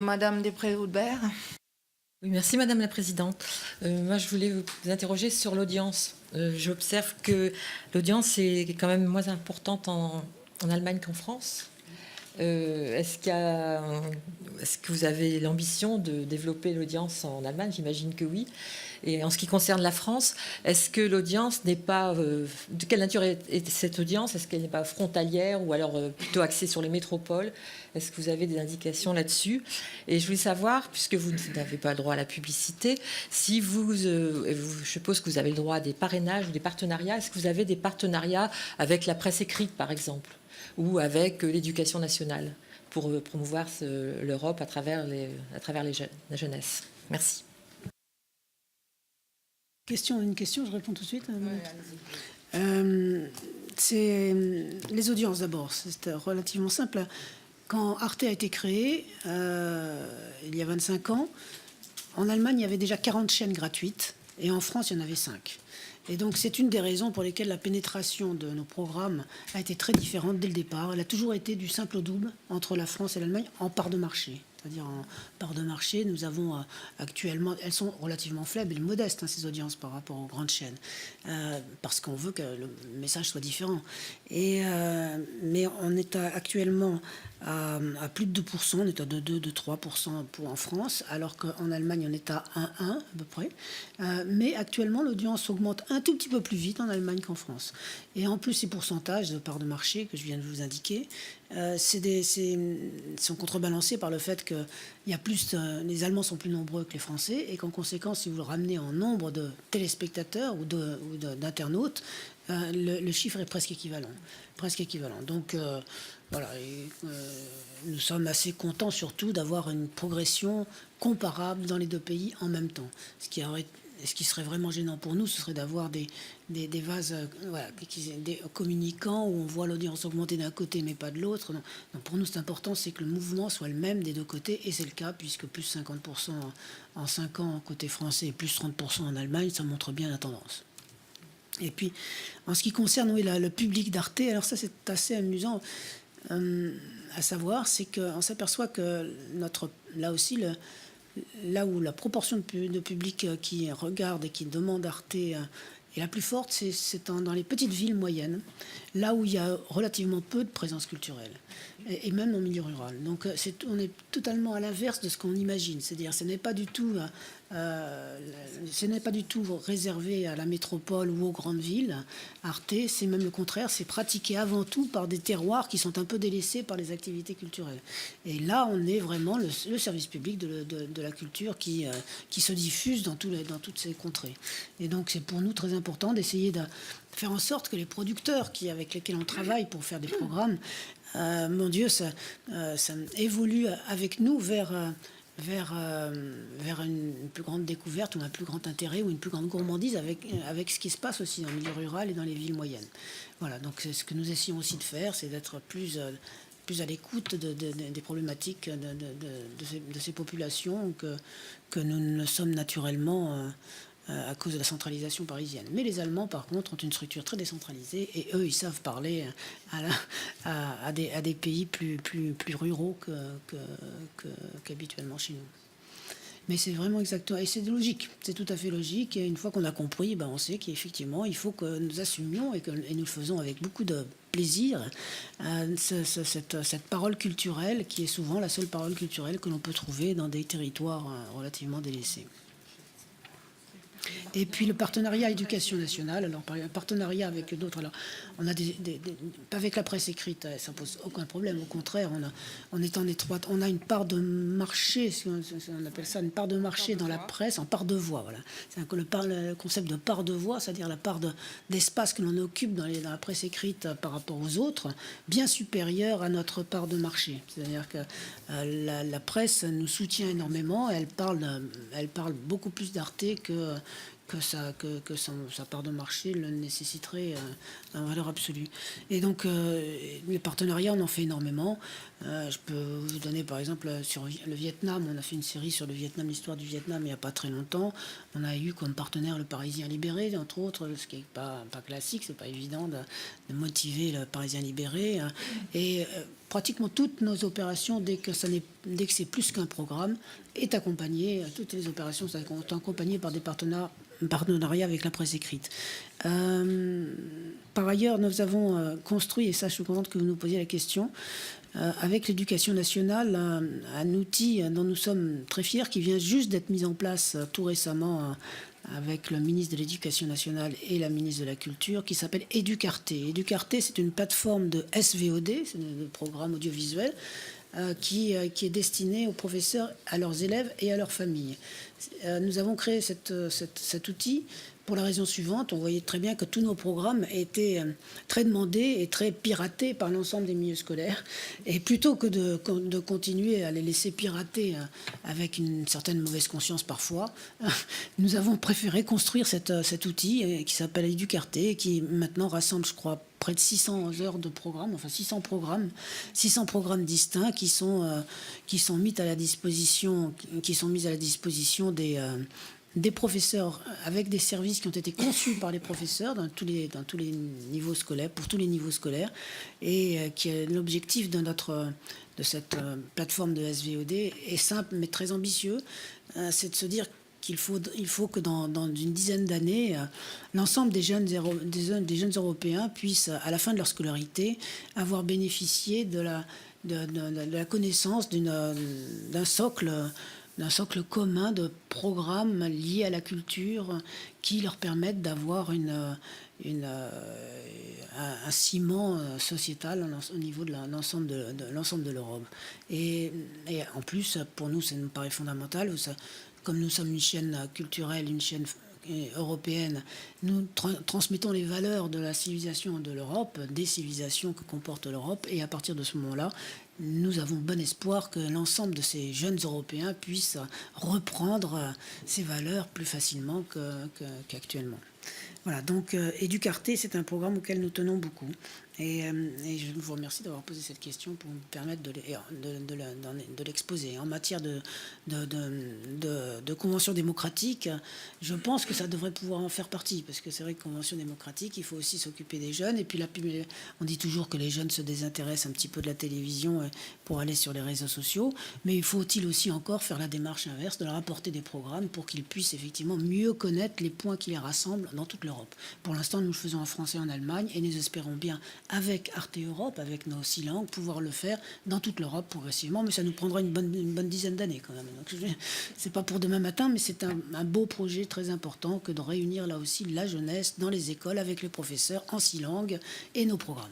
Madame Després-Houlbert. Oui, merci Madame la Présidente. Moi, je voulais vous interroger sur l'audience. J'observe que l'audience est quand même moins importante en Allemagne qu'en France. Est-ce que vous avez l'ambition de développer l'audience en Allemagne? J'imagine que oui. Et en ce qui concerne la France, est-ce que l'audience n'est pas... de quelle nature est cette audience? Est-ce qu'elle n'est pas frontalière ou alors plutôt axée sur les métropoles? Est-ce que vous avez des indications là-dessus? Et je voulais savoir, puisque vous n'avez pas le droit à la publicité, si je suppose que vous avez le droit à des parrainages ou des partenariats, est-ce que vous avez des partenariats avec la presse écrite, par exemple, ou avec l'éducation nationale pour promouvoir l'Europe à travers la jeunesse? Merci. Une question, je réponds tout de suite. Ouais, C'est les audiences d'abord, c'est relativement simple. Quand Arte a été créé, il y a 25 ans, en Allemagne, il y avait déjà 40 chaînes gratuites, et en France, il y en avait 5. Et donc, c'est une des raisons pour lesquelles la pénétration de nos programmes a été très différente dès le départ. Elle a toujours été du simple au double entre la France et l'Allemagne en part de marché. C'est-à-dire en part de marché, nous avons actuellement, elles sont relativement faibles et modestes, ces audiences par rapport aux grandes chaînes, parce qu'on veut que le message soit différent. Mais on est actuellement à plus de 2%, on est à 2-3% en France, alors qu'en Allemagne on est à 1,1 à peu près. Mais actuellement l'audience augmente un tout petit peu plus vite en Allemagne qu'en France. Et en plus ces pourcentages de part de marché que je viens de vous indiquer, sont contrebalancés par le fait que les Allemands sont plus nombreux que les Français et qu'en conséquence, si vous le ramenez en nombre de téléspectateurs ou d'internautes, le chiffre est presque équivalent. Donc voilà, nous sommes assez contents surtout d'avoir une progression comparable dans les deux pays en même temps. Ce qui serait vraiment gênant pour nous, ce serait d'avoir des vases des communicants où on voit l'audience augmenter d'un côté mais pas de l'autre. Donc pour nous, c'est important, c'est que le mouvement soit le même des deux côtés, et c'est le cas, puisque plus 50% en 5 ans côté français et plus 30% en Allemagne, ça montre bien la tendance. Et puis, en ce qui concerne le public d'Arte, alors ça c'est assez amusant à savoir, c'est qu'on s'aperçoit que là aussi, là où la proportion de public qui regarde et qui demande Arte est la plus forte, c'est dans les petites villes moyennes, là où il y a relativement peu de présence culturelle, et même en milieu rural. Donc on est totalement à l'inverse de ce qu'on imagine, c'est-à-dire ce n'est pas du tout réservé à la métropole ou aux grandes villes. Arte, c'est même le contraire, c'est pratiqué avant tout par des terroirs qui sont un peu délaissés par les activités culturelles. Et là, on est vraiment le service public de la culture qui se diffuse dans toutes ces contrées. Et donc, c'est pour nous très important d'essayer de faire en sorte que les producteurs avec lesquels on travaille pour faire des programmes, mon Dieu, ça évolue avec nous vers une plus grande découverte ou un plus grand intérêt ou une plus grande gourmandise avec ce qui se passe aussi dans le milieu rural et dans les villes moyennes. Voilà, donc c'est ce que nous essayons aussi de faire, c'est d'être plus à l'écoute des problématiques de ces populations que nous ne sommes naturellement à cause de la centralisation parisienne. Mais les Allemands, par contre, ont une structure très décentralisée, et eux, ils savent parler à des pays plus ruraux qu'habituellement chez nous. Mais c'est vraiment exactement, et c'est logique, c'est tout à fait logique, et une fois qu'on a compris, on sait qu'effectivement, il faut que nous assumions, et nous le faisons avec beaucoup de plaisir, cette parole culturelle, qui est souvent la seule parole culturelle que l'on peut trouver dans des territoires relativement délaissés. Et puis le partenariat éducation nationale, alors partenariat avec d'autres, alors on a avec la presse écrite, ça pose aucun problème, au contraire, on est en étroite, on a une part de marché, on appelle ça une part de marché dans la presse, en part de voix, voilà. C'est le concept de part de voix, c'est-à-dire la part d'espace que l'on occupe dans la presse écrite par rapport aux autres, bien supérieure à notre part de marché. C'est-à-dire que la presse nous soutient énormément, elle parle beaucoup plus d'Arte que sa part de marché le nécessiterait en valeur absolue. Et donc, les partenariats, on en fait énormément. Je peux vous donner par exemple sur le Vietnam. On a fait une série sur le Vietnam, l'histoire du Vietnam il n'y a pas très longtemps. On a eu comme partenaire le Parisien Libéré, entre autres, ce qui n'est pas classique, c'est pas évident de motiver le Parisien Libéré. Et pratiquement toutes nos opérations, dès que c'est plus qu'un programme, est accompagné. Toutes les opérations sont accompagnées par des partenariats avec la presse écrite. Par ailleurs, nous avons construit, et ça je suis contente que vous nous posiez la question, avec l'éducation nationale, un outil dont nous sommes très fiers, qui vient juste d'être mis en place tout récemment avec le ministre de l'Éducation nationale et la ministre de la Culture, qui s'appelle Educarté. Educarté, c'est une plateforme de SVOD, c'est un programme audiovisuel, qui est destiné aux professeurs, à leurs élèves et à leurs familles. Nous avons créé cet outil pour la raison suivante. On voyait très bien que tous nos programmes étaient très demandés et très piratés par l'ensemble des milieux scolaires. Et plutôt que de continuer à les laisser pirater avec une certaine mauvaise conscience parfois, nous avons préféré construire cet outil qui s'appelle Educarté, qui maintenant rassemble, je crois, près de 600 heures de programme, enfin 600 programmes distincts qui sont mis à la disposition des professeurs, avec des services qui ont été conçus par les professeurs dans tous les niveaux scolaires, pour tous les niveaux scolaires, et qui est l'objectif de cette plateforme de SVOD est simple mais très ambitieux, c'est de se dire qu'il faut que dans une dizaine d'années, l'ensemble des jeunes Européens puissent, à la fin de leur scolarité, avoir bénéficié de la connaissance d'un socle commun de programmes liés à la culture qui leur permettent d'avoir un ciment sociétal au niveau de l'ensemble de l'Europe. Et en plus, pour nous, ça nous paraît fondamental. Comme nous sommes une chaîne culturelle, une chaîne européenne, nous transmettons les valeurs de la civilisation de l'Europe, des civilisations que comporte l'Europe, et à partir de ce moment-là, nous avons bon espoir que l'ensemble de ces jeunes Européens puissent reprendre ces valeurs plus facilement qu'actuellement. Voilà, donc Educarté, c'est un programme auquel nous tenons beaucoup. Et je vous remercie d'avoir posé cette question pour me permettre de l'exposer. En matière de convention démocratique, je pense que ça devrait pouvoir en faire partie, parce que c'est vrai que convention démocratique, il faut aussi s'occuper des jeunes. Et puis on dit toujours que les jeunes se désintéressent un petit peu de la télévision pour aller sur les réseaux sociaux, mais faut-il aussi encore faire la démarche inverse, de leur apporter des programmes pour qu'ils puissent effectivement mieux connaître les points qui les rassemblent dans toute l'Europe. Pour l'instant, nous le faisons en français en Allemagne, et nous espérons bien, avec Arte Europe, avec nos 6 langues, pouvoir le faire dans toute l'Europe progressivement, mais ça nous prendra une bonne dizaine d'années quand même. Donc, c'est pas pour demain matin, mais c'est un beau projet très important que de réunir là aussi la jeunesse dans les écoles avec les professeurs en 6 langues et nos programmes.